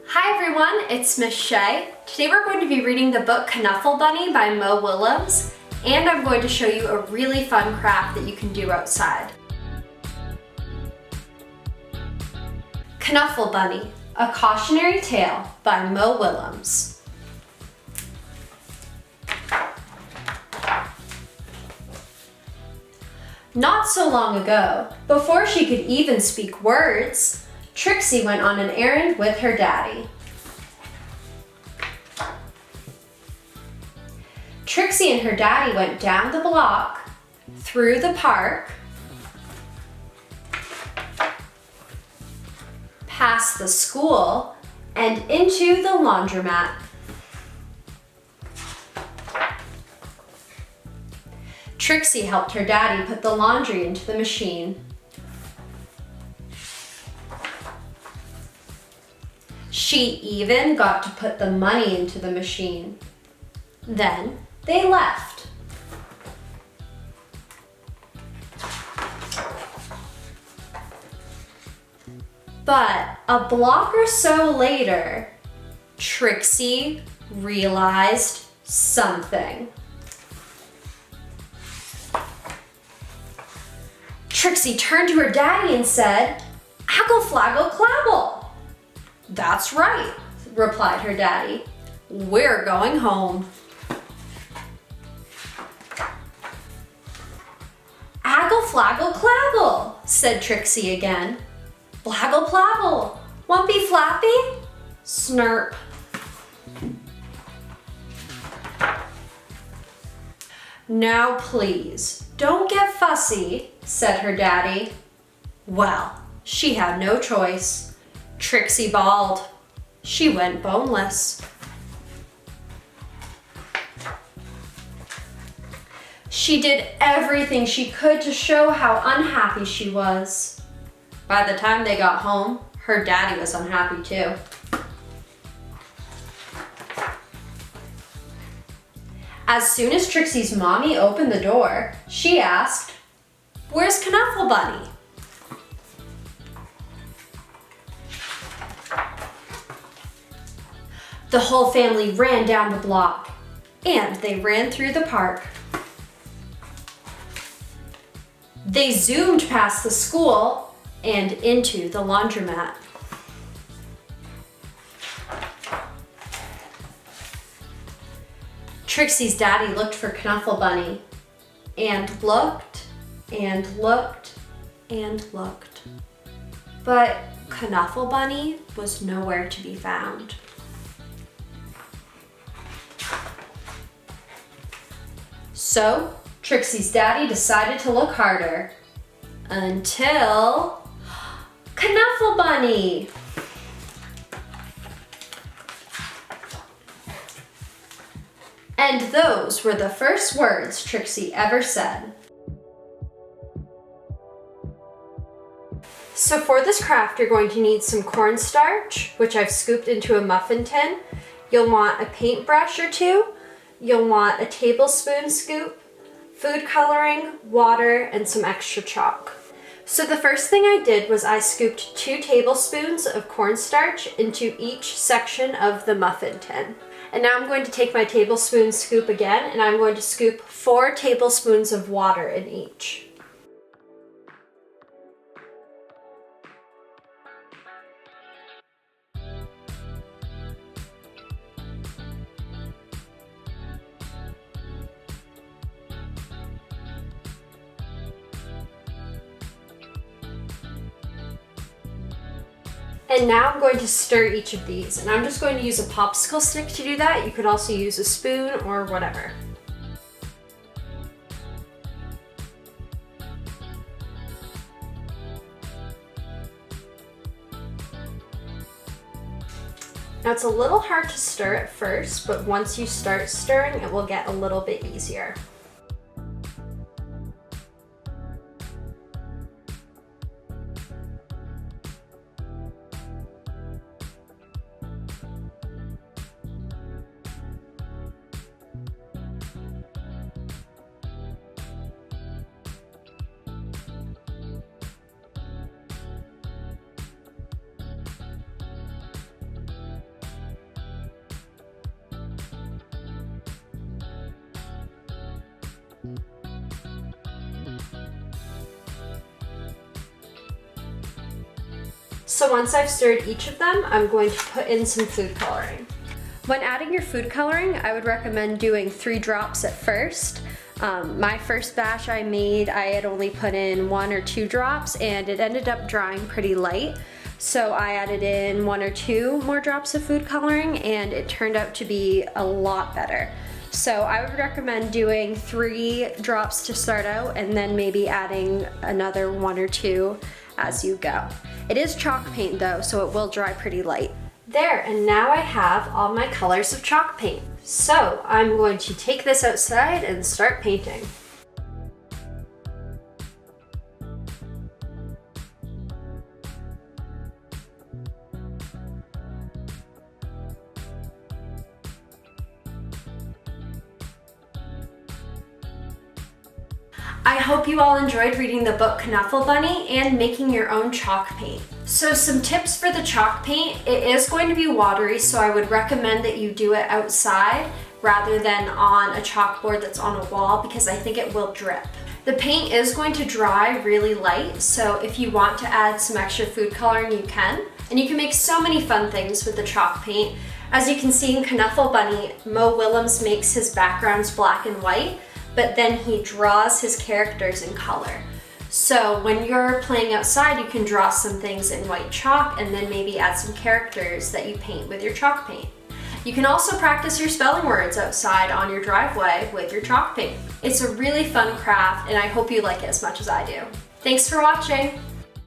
Hi everyone, it's Miss Shaye. Today we're going to be reading the book Knuffle Bunny by Mo Willems, and I'm going to show you a really fun craft that you can do outside. Knuffle Bunny, a cautionary tale by Mo Willems. Not so long ago, before she could even speak words, Trixie went on an errand with her daddy. Trixie and her daddy went down the block, through the park, past the school, and into the laundromat. Trixie helped her daddy put the laundry into the machine. She even got to put the money into the machine. Then they left. But a block or so later, Trixie realized something. Trixie turned to her daddy and said, "Aggle flaggle clabble." "That's right," replied her daddy. "We're going home." "Aggle flaggle clabble," said Trixie again. "Blaggle plabble, wumpy flappy, snurp." "Now please, don't get fussy," said her daddy. Well, she had no choice. Trixie bawled. She went boneless. She did everything she could to show how unhappy she was. By the time they got home, her daddy was unhappy too. As soon as Trixie's mommy opened the door, she asked, "Where's Knuffle Bunny?" The whole family ran down the block, and they ran through the park. They zoomed past the school and into the laundromat. Trixie's daddy looked for Knuffle Bunny, and looked, and looked, and looked. But Knuffle Bunny was nowhere to be found. So, Trixie's daddy decided to look harder. Until... Knuffle Bunny! And those were the first words Trixie ever said. So for this craft, you're going to need some cornstarch, which I've scooped into a muffin tin. You'll want a paintbrush or two. You'll want a tablespoon scoop, food coloring, water, and some extra chalk. So the first thing I did was I scooped 2 tablespoons of cornstarch into each section of the muffin tin. And now I'm going to take my tablespoon scoop again, and I'm going to scoop 4 tablespoons of water in each. And now I'm going to stir each of these, and I'm just going to use a popsicle stick to do that. You could also use a spoon or whatever. Now it's a little hard to stir at first, but once you start stirring, it will get a little bit easier. So once I've stirred each of them, I'm going to put in some food coloring. When adding your food coloring, I would recommend doing 3 drops at first. My first batch I made, I had only put in 1 or 2 drops and it ended up drying pretty light. So I added in 1 or 2 more drops of food coloring and it turned out to be a lot better. So I would recommend doing 3 drops to start out and then maybe adding another 1 or 2 as you go. It is chalk paint though, so it will dry pretty light. There, and now I have all my colors of chalk paint. So I'm going to take this outside and start painting. I hope you all enjoyed reading the book Knuffle Bunny and making your own chalk paint. So some tips for the chalk paint: it is going to be watery, so I would recommend that you do it outside rather than on a chalkboard that's on a wall because I think it will drip. The paint is going to dry really light, so if you want to add some extra food coloring, you can. And you can make so many fun things with the chalk paint. As you can see in Knuffle Bunny, Mo Willems makes his backgrounds black and white, but then he draws his characters in color. So when you're playing outside, you can draw some things in white chalk and then maybe add some characters that you paint with your chalk paint. You can also practice your spelling words outside on your driveway with your chalk paint. It's a really fun craft and I hope you like it as much as I do. Thanks for watching.